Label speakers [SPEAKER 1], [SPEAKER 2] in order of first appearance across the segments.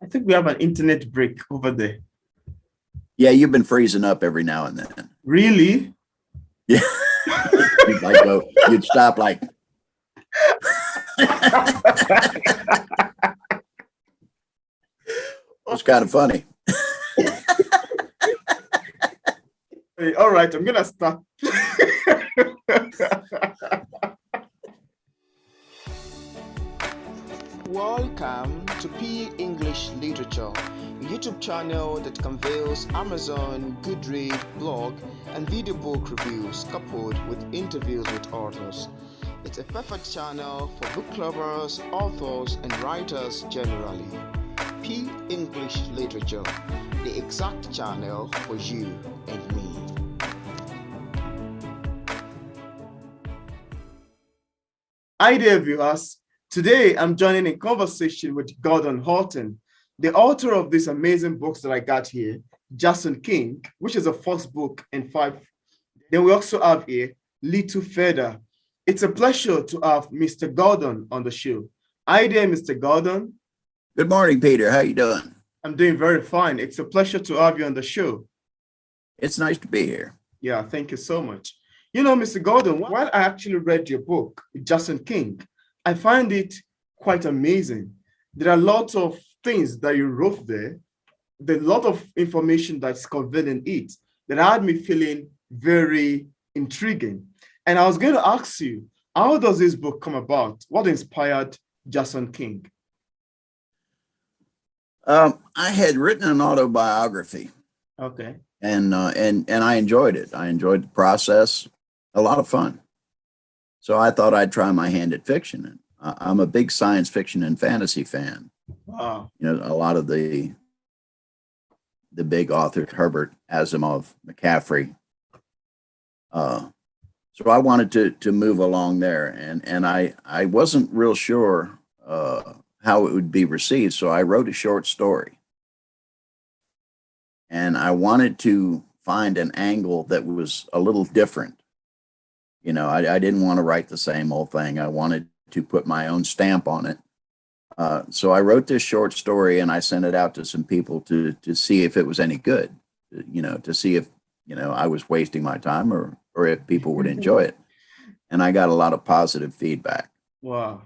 [SPEAKER 1] I think we have an internet break over there.
[SPEAKER 2] Yeah, you've been freezing up every now and then.
[SPEAKER 1] Really?
[SPEAKER 2] Yeah. You'd like go, you'd stop like it's kind of funny.
[SPEAKER 1] Hey, all right, I'm gonna start.
[SPEAKER 3] Welcome to P English Literature, a YouTube channel that conveys Amazon, Goodreads, blog, and video book reviews coupled with interviews with authors. It's a perfect channel for book lovers, authors, and writers generally. P English Literature, the exact channel for you and me.
[SPEAKER 1] Hi there, viewers. Today, I'm joining in conversation with Gordon Horton, the author of these amazing books that I got here, Jason King, which is the first book in 5. Then we also have here Little Feather. It's a pleasure to have Mr. Gordon on the show. Hi there, Mr. Gordon.
[SPEAKER 2] Good morning, Peter. How you doing?
[SPEAKER 1] I'm doing very fine. It's a pleasure to have you on the show.
[SPEAKER 2] It's nice to be here.
[SPEAKER 1] Yeah, thank you so much. You know, Mr. Gordon, while I actually read your book, Jason King, I find it quite amazing. There are lots of things that you wrote there. There's a lot of information that's conveyed in it that had me feeling very intriguing. And I was going to ask you, how does this book come about? What inspired Jason King?
[SPEAKER 2] I had written an autobiography.
[SPEAKER 1] Okay.
[SPEAKER 2] And I enjoyed it. I enjoyed the process. A lot of fun. So I thought I'd try my hand at fiction. And I'm a big science fiction and fantasy fan.
[SPEAKER 1] Wow.
[SPEAKER 2] You know, a lot of the big authors, Herbert, Asimov, McCaffrey. So I wanted to move along there, and I wasn't real sure how it would be received. So I wrote a short story, and I wanted to find an angle that was a little different. You know, I didn't want to write the same old thing. I wanted to put my own stamp on it. So I wrote this short story and I sent it out to some people to see if it was any good, you know, to see if, you know, I was wasting my time or if people would enjoy it. And I got a lot of positive feedback.
[SPEAKER 1] Wow.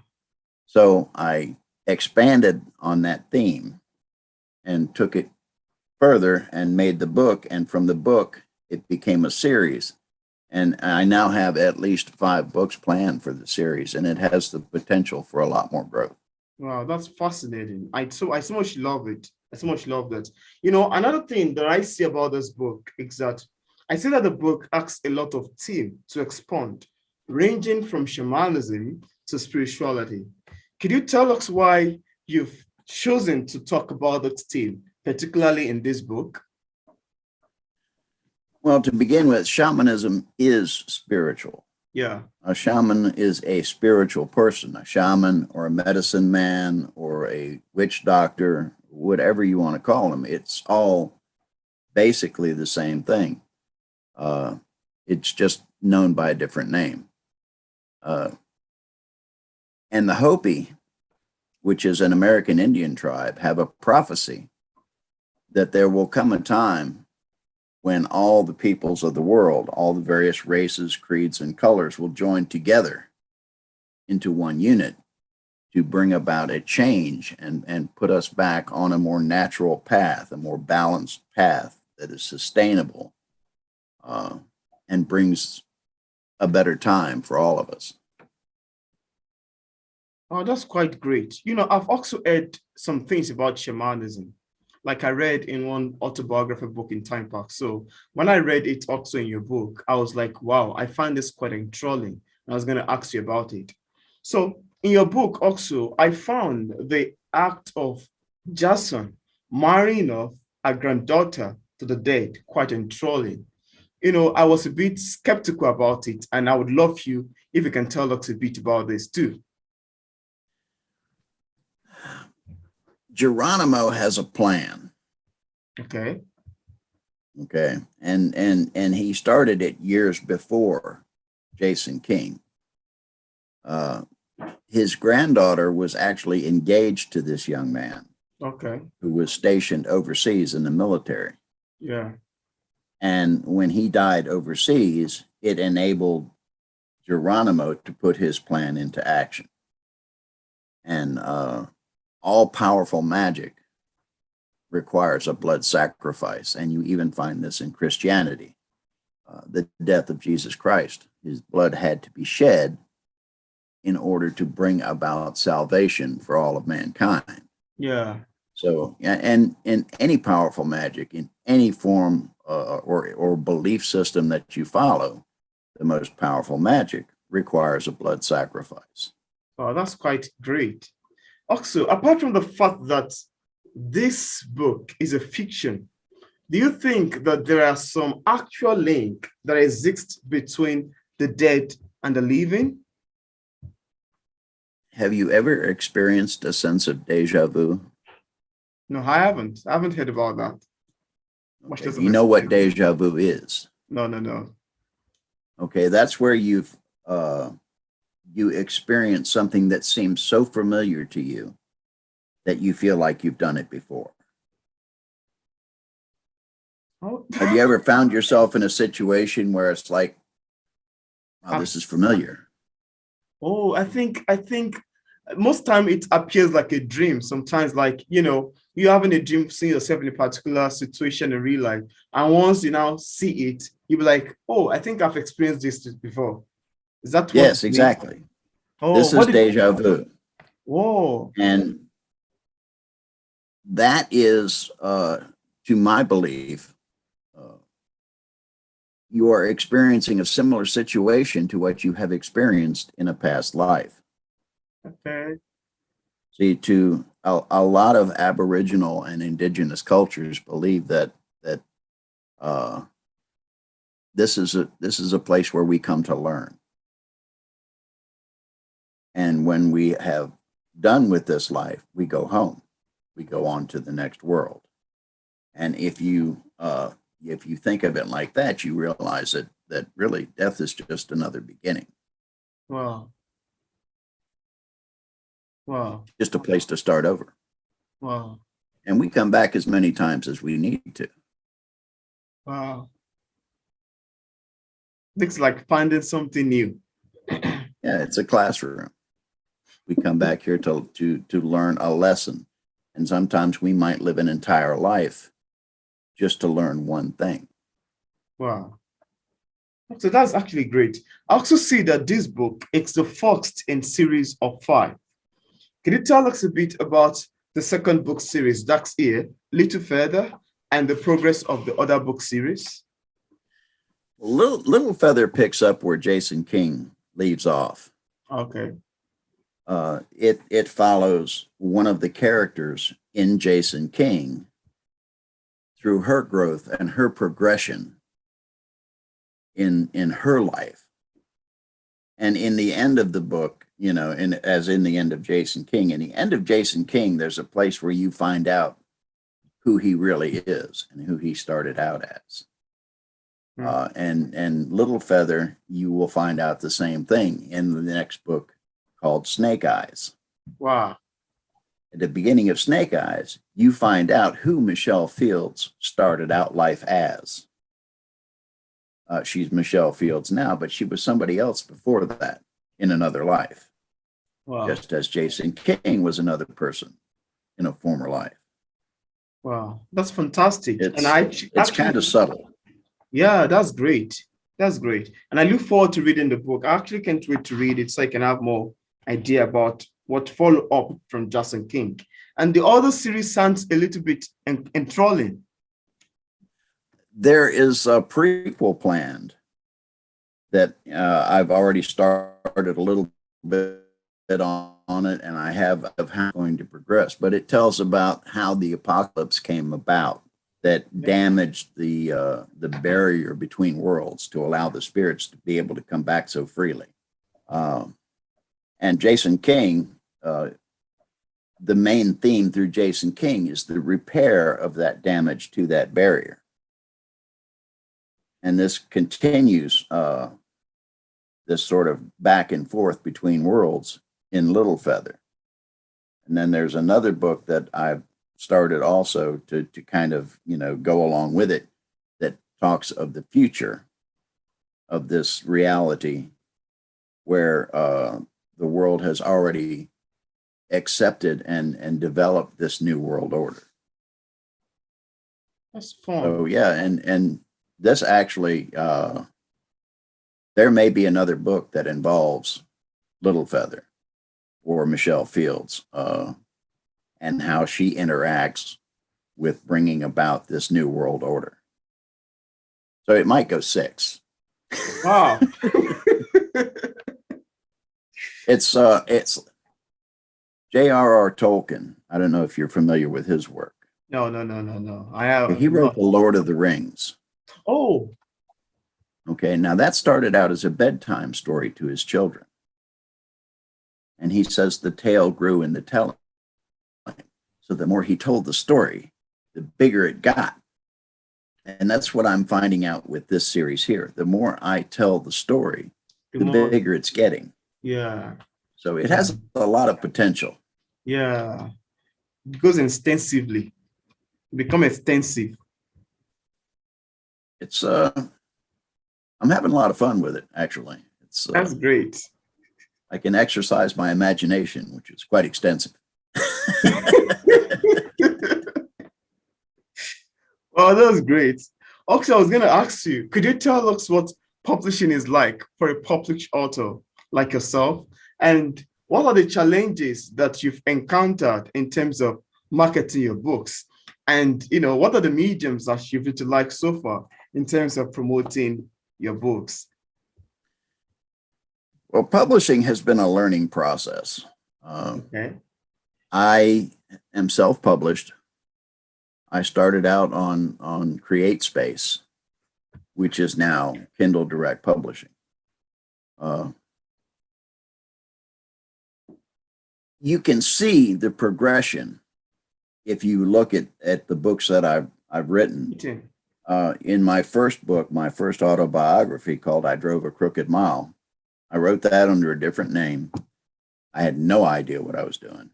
[SPEAKER 2] So I expanded on that theme and took it further and made the book. And from the book, it became a series. And I now have at least 5 books planned for the series, and it has the potential for a lot more growth.
[SPEAKER 1] Wow, that's fascinating. I so much love it. I so much love that. You know, another thing that I see about this book is that I see that the book asks a lot of theme to expand, ranging from shamanism to spirituality. Could you tell us why you've chosen to talk about that theme, particularly in this book?
[SPEAKER 2] Well, to begin with, shamanism is spiritual.
[SPEAKER 1] Yeah.
[SPEAKER 2] A shaman is a spiritual person, a shaman or a medicine man or a witch doctor, whatever you want to call them. It's all basically the same thing. It's just known by a different name. And the Hopi, which is an American Indian tribe, have a prophecy that there will come a time when all the peoples of the world, all the various races, creeds, and colors will join together into one unit to bring about a change and put us back on a more natural path, a more balanced path that is sustainable and brings a better time for all of us.
[SPEAKER 1] Oh, that's quite great. You know, I've also heard some things about shamanism. Like I read in one autobiography book in Time Park. So when I read it also in your book, I was like, wow, I find this quite enthralling. I was going to ask you about it. So in your book also, I found the act of Jason marrying off a granddaughter to the dead quite enthralling. You know, I was a bit skeptical about it, and I would love you if you can tell us a bit about this too.
[SPEAKER 2] Geronimo has a plan.
[SPEAKER 1] Okay.
[SPEAKER 2] Okay. And he started it years before Jason King. His granddaughter was actually engaged to this young man.
[SPEAKER 1] Okay.
[SPEAKER 2] who was stationed overseas in the military.
[SPEAKER 1] Yeah.
[SPEAKER 2] And when he died overseas, it enabled Geronimo to put his plan into action. And all powerful magic requires a blood sacrifice. And you even find this in Christianity. The death of Jesus Christ, his blood had to be shed in order to bring about salvation for all of mankind.
[SPEAKER 1] Yeah.
[SPEAKER 2] So, and in any powerful magic, in any form or belief system that you follow, the most powerful magic requires a blood sacrifice.
[SPEAKER 1] Oh, that's quite great. Also, apart from the fact that this book is a fiction, do you think that there are some actual link that exists between the dead and the living?
[SPEAKER 2] Have you ever experienced a sense of deja vu?
[SPEAKER 1] No, I haven't. I haven't heard about that.
[SPEAKER 2] Okay. You know what deja vu is?
[SPEAKER 1] No.
[SPEAKER 2] Okay, that's where you experience something that seems so familiar to you that you feel like you've done it before.
[SPEAKER 1] Oh.
[SPEAKER 2] Have you ever found yourself in a situation where it's like, wow, this is familiar?
[SPEAKER 1] Oh, I think most time it appears like a dream. Sometimes, like, you're having a dream, seeing yourself in a particular situation in real life. And once you now see it, you'll be like, oh, I think I've experienced this before. Is that what?
[SPEAKER 2] Yes, exactly.
[SPEAKER 1] Oh,
[SPEAKER 2] this is deja vu.
[SPEAKER 1] Whoa.
[SPEAKER 2] And that is, to my belief, you are experiencing a similar situation to what you have experienced in a past life.
[SPEAKER 1] Okay.
[SPEAKER 2] See, to a lot of Aboriginal and indigenous cultures believe that this is a place where we come to learn. And when we have done with this life, we go home. We go on to the next world. And if you think of it like that, you realize that really death is just another beginning.
[SPEAKER 1] Wow.
[SPEAKER 2] Just a place to start over.
[SPEAKER 1] Wow.
[SPEAKER 2] And we come back as many times as we need to.
[SPEAKER 1] Wow. Looks like finding something new.
[SPEAKER 2] Yeah, it's a classroom. We come back here to learn a lesson. And sometimes we might live an entire life just to learn one thing.
[SPEAKER 1] Wow. So that's actually great. I also see that this book is the first in series of 5. Can you tell us a bit about the second book series, Dark's Ear, Little Further, and the progress of the other book series?
[SPEAKER 2] Little Feather picks up where Jason King leaves off.
[SPEAKER 1] Okay.
[SPEAKER 2] It follows one of the characters in Jason King through her growth and her progression in her life. And in the end of the book, as in the end of Jason King, in the end of Jason King, there's a place where you find out who he really is and who he started out as. And Little Feather, you will find out the same thing in the next book called Snake Eyes.
[SPEAKER 1] Wow.
[SPEAKER 2] At the beginning of Snake Eyes, you find out who Michelle Fields started out life as. She's Michelle Fields now, but she was somebody else before that in another life.
[SPEAKER 1] Wow.
[SPEAKER 2] Just as Jason King was another person in a former life.
[SPEAKER 1] Wow, that's fantastic.
[SPEAKER 2] It's kind of subtle.
[SPEAKER 1] Yeah, that's great. That's great. And I look forward to reading the book. I actually can't wait to read it so I can have more idea about what follow up from Jason King. And the other series sounds a little bit enthralling.
[SPEAKER 2] There is a prequel planned that I've already started a little bit on it, and I have of how it's going to progress. But it tells about how the apocalypse came about that damaged the barrier between worlds to allow the spirits to be able to come back so freely. And Jason King, the main theme through Jason King is the repair of that damage to that barrier. And this continues this sort of back and forth between worlds in Little Feather. And then there's another book that I've started also to kind of, go along with it, that talks of the future of this reality where the world has already accepted and developed this new world order.
[SPEAKER 1] That's fun.
[SPEAKER 2] So yeah, and this actually, there may be another book that involves Little Feather or Michelle Fields, and how she interacts with bringing about this new world order. So it might go 6.
[SPEAKER 1] Wow.
[SPEAKER 2] It's J.R.R. Tolkien. I don't know if you're familiar with his work.
[SPEAKER 1] No. I have.
[SPEAKER 2] He wrote The Lord of the Rings.
[SPEAKER 1] Oh.
[SPEAKER 2] Okay, now that started out as a bedtime story to his children. And he says the tale grew in the telling. So the more he told the story, the bigger it got. And that's what I'm finding out with this series here. The more I tell the story, the bigger it's getting.
[SPEAKER 1] Yeah.
[SPEAKER 2] So it has a lot of potential.
[SPEAKER 1] Yeah. It goes extensively. Become extensive.
[SPEAKER 2] It's I'm having a lot of fun with it, actually. It's
[SPEAKER 1] That's great.
[SPEAKER 2] I can exercise my imagination, which is quite extensive.
[SPEAKER 1] Oh, that was great. Also, I was going to ask you, could you tell us what publishing is like for a published author like yourself? And what are the challenges that you've encountered in terms of marketing your books? And, what are the mediums that you've utilized so far in terms of promoting your books?
[SPEAKER 2] Well, publishing has been a learning process.
[SPEAKER 1] Okay.
[SPEAKER 2] I am self-published. I started out on CreateSpace, which is now Kindle Direct Publishing. You can see the progression if you look at the books that I've written. In my first book, my first autobiography called I Drove a Crooked Mile, I wrote that under a different name. I had no idea what I was doing.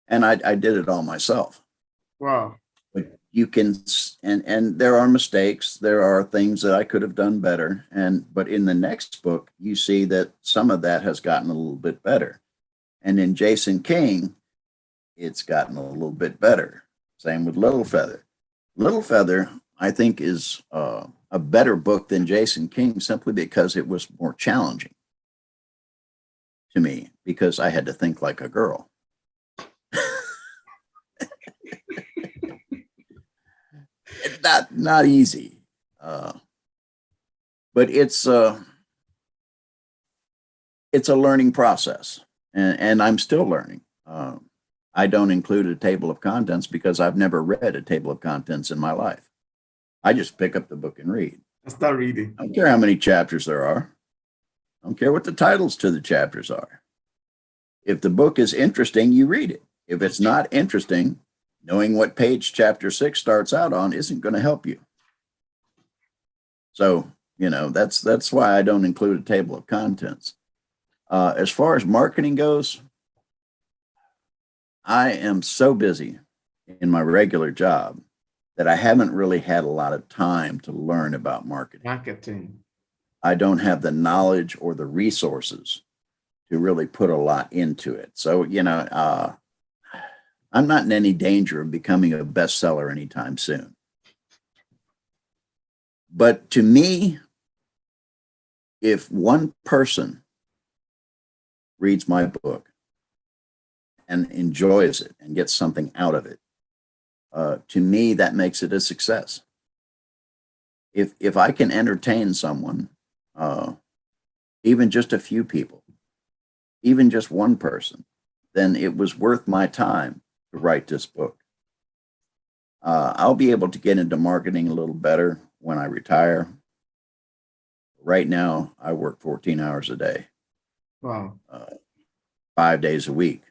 [SPEAKER 2] And I did it all myself.
[SPEAKER 1] Wow.
[SPEAKER 2] But you can, and there are mistakes. There are things that I could have done better. But in the next book, you see that some of that has gotten a little bit better. And in Jason King, it's gotten a little bit better. Same with Little Feather. Little Feather, I think, is a better book than Jason King simply because it was more challenging to me because I had to think like a girl. Not easy, but it's a learning process, and I'm still learning. I don't include a table of contents because I've never read a table of contents in my life. I just pick up the book and read.
[SPEAKER 1] I start reading.
[SPEAKER 2] I don't care how many chapters there are. I don't care what the titles to the chapters are. If the book is interesting, you read it. If it's not interesting, knowing what page chapter 6 starts out on isn't going to help you. So, that's why I don't include a table of contents. As far as marketing goes, I am so busy in my regular job that I haven't really had a lot of time to learn about marketing. I don't have the knowledge or the resources to really put a lot into it. So, I'm not in any danger of becoming a bestseller anytime soon. But to me, if one person reads my book and enjoys it and gets something out of it, to me, that makes it a success. If I can entertain someone, even just a few people, even just one person, then it was worth my time to write this book. I'll be able to get into marketing a little better when I retire. Right now, I work 14 hours a day.
[SPEAKER 1] Wow.
[SPEAKER 2] 5 days a week.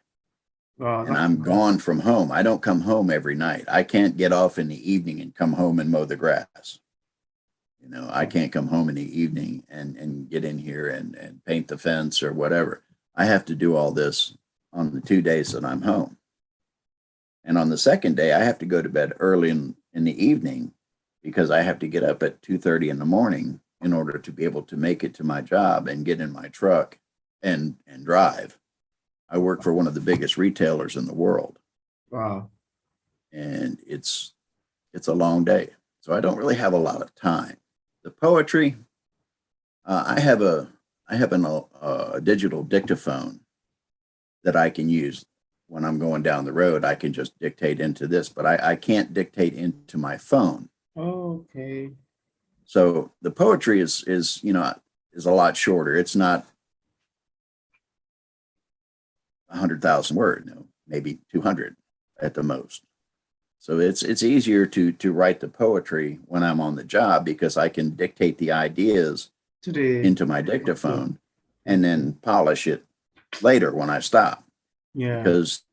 [SPEAKER 1] Wow.
[SPEAKER 2] And I'm gone from home. I don't come home every night. I can't get off in the evening and come home and mow the grass. I can't come home in the evening and get in here and paint the fence or whatever. I have to do all this on the 2 days that I'm home. And on the second day, I have to go to bed early in the evening because I have to get up at 2:30 in the morning in order to be able to make it to my job and get in my truck and drive. I work for one of the biggest retailers in the world.
[SPEAKER 1] Wow.
[SPEAKER 2] And it's a long day. So I don't really have a lot of time. The poetry, I have a digital dictaphone that I can use when I'm going down the road. I can just dictate into this, but I can't dictate into my phone.
[SPEAKER 1] Okay.
[SPEAKER 2] So the poetry is a lot shorter. It's not 100,000 words, maybe 200 at the most. So it's easier to write the poetry when I'm on the job because I can dictate the ideas into my dictaphone and then polish it later when I stop.
[SPEAKER 1] Yeah.
[SPEAKER 2] Because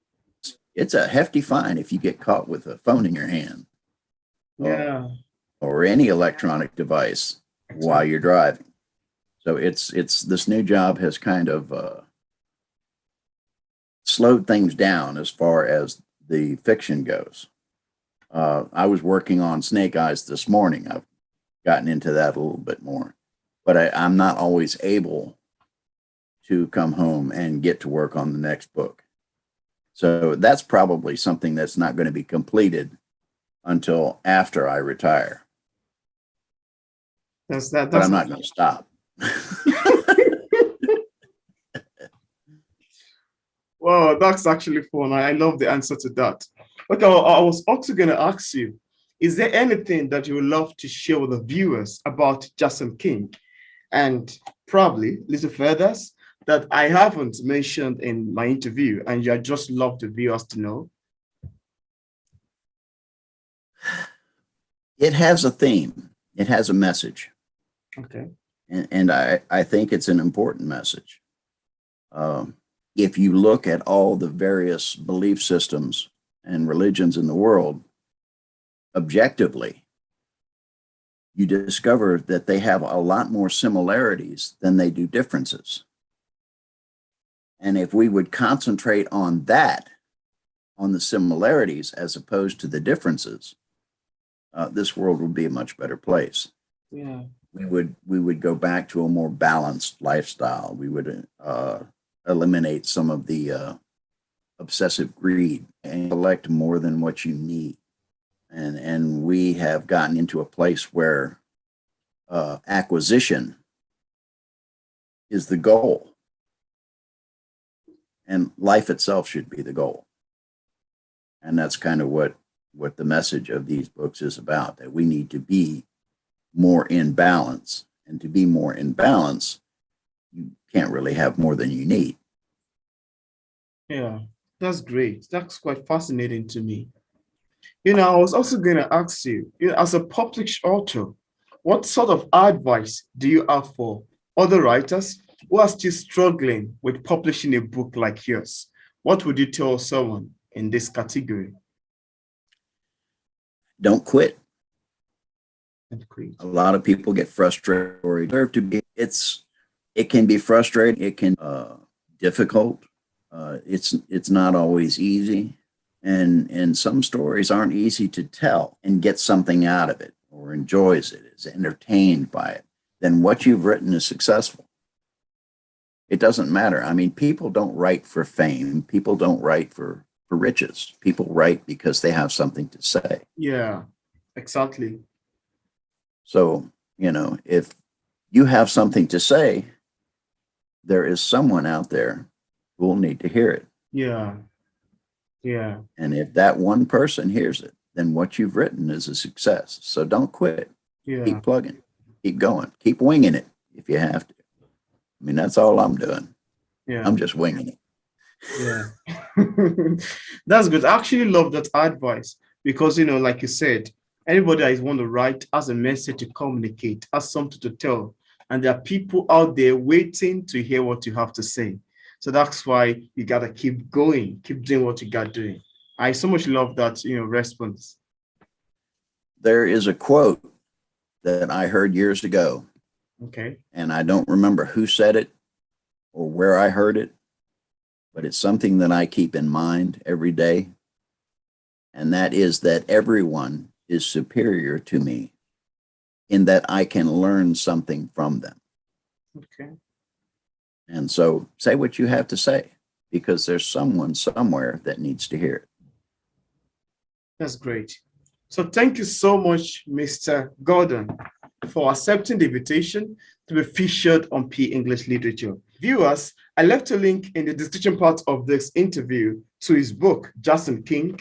[SPEAKER 2] it's a hefty fine if you get caught with a phone in your hand.
[SPEAKER 1] Yeah.
[SPEAKER 2] Or any electronic device while you're driving. So it's this new job has kind of slowed things down as far as the fiction goes. I was working on Snake Eyes this morning. I've gotten into that a little bit more, but I'm not always able to come home and get to work on the next book. So that's probably something that's not going to be completed until after I retire.
[SPEAKER 1] That's
[SPEAKER 2] but I'm not going to stop.
[SPEAKER 1] Well, that's actually fun. I love the answer to that. Okay, I was also going to ask you, is there anything that you would love to share with the viewers about Jason King? And probably little further that I haven't mentioned in my interview, and you just love the viewers to know?
[SPEAKER 2] It has a theme. It has a message.
[SPEAKER 1] Okay.
[SPEAKER 2] And I think it's an important message. If you look at all the various belief systems and religions in the world, objectively, you discover that they have a lot more similarities than they do differences. And if we would concentrate on that, on the similarities as opposed to the differences, this world would be a much better place.
[SPEAKER 1] Yeah.
[SPEAKER 2] We would go back to a more balanced lifestyle. We would eliminate some of the obsessive greed and collect more than what you need. And we have gotten into a place where acquisition is the goal. And life itself should be the goal. And that's kind of what the message of these books is about, that we need to be more in balance. And to be more in balance, you can't really have more than you need.
[SPEAKER 1] Yeah, that's great. That's quite fascinating to me. I was also going to ask you, as a published author, what sort of advice do you have for other writers who are still struggling with publishing a book like yours? What would you tell someone in this category?
[SPEAKER 2] Don't quit.
[SPEAKER 1] And quit.
[SPEAKER 2] A lot of people get frustrated or deserve to be. It can be frustrating. It can difficult. It's not always easy. And some stories aren't easy to tell and get something out of it or enjoys it, is entertained by it. Then what you've written is successful. It doesn't matter. I mean, people don't write for fame. People don't write for riches. People write because they have something to say.
[SPEAKER 1] Yeah, exactly.
[SPEAKER 2] So, if you have something to say, there is someone out there who will need to hear it.
[SPEAKER 1] Yeah. Yeah.
[SPEAKER 2] And if that one person hears it, then what you've written is a success. So don't quit.
[SPEAKER 1] Yeah.
[SPEAKER 2] Keep plugging. Keep going. Keep winging it if you have to. I mean, that's all I'm doing.
[SPEAKER 1] Yeah.
[SPEAKER 2] I'm just winging it.
[SPEAKER 1] Yeah. That's good. I actually love that advice because, like you said, anybody that is want to write has a message to communicate, has something to tell. And there are people out there waiting to hear what you have to say. So that's why you got to keep going, keep doing what you got doing. I so much love that, response.
[SPEAKER 2] There is a quote that I heard years ago.
[SPEAKER 1] Okay.
[SPEAKER 2] And I don't remember who said it or where I heard it, but it's something that I keep in mind every day. and that is that everyone is superior to me in that I can learn something from them.
[SPEAKER 1] Okay.
[SPEAKER 2] And so say what you have to say, because there's someone somewhere that needs to hear it.
[SPEAKER 1] That's great. So thank you so much, Mr. Gordon, for accepting the invitation to be featured on P English Literature. Viewers, I left a link in the description part of this interview to his book, Jason King,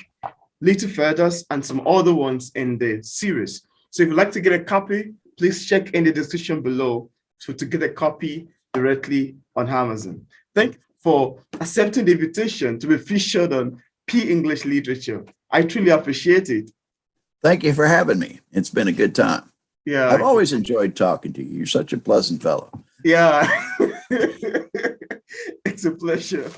[SPEAKER 1] Little Feathers, and some other ones in the series. So if you'd like to get a copy, please check in the description below to get a copy directly on Amazon. Thank you for accepting the invitation to be featured on P English Literature. I truly appreciate it.
[SPEAKER 2] Thank you for having me. It's been a good time.
[SPEAKER 1] Yeah.
[SPEAKER 2] I've always enjoyed talking to you. You're such a pleasant fellow.
[SPEAKER 1] Yeah. It's a pleasure.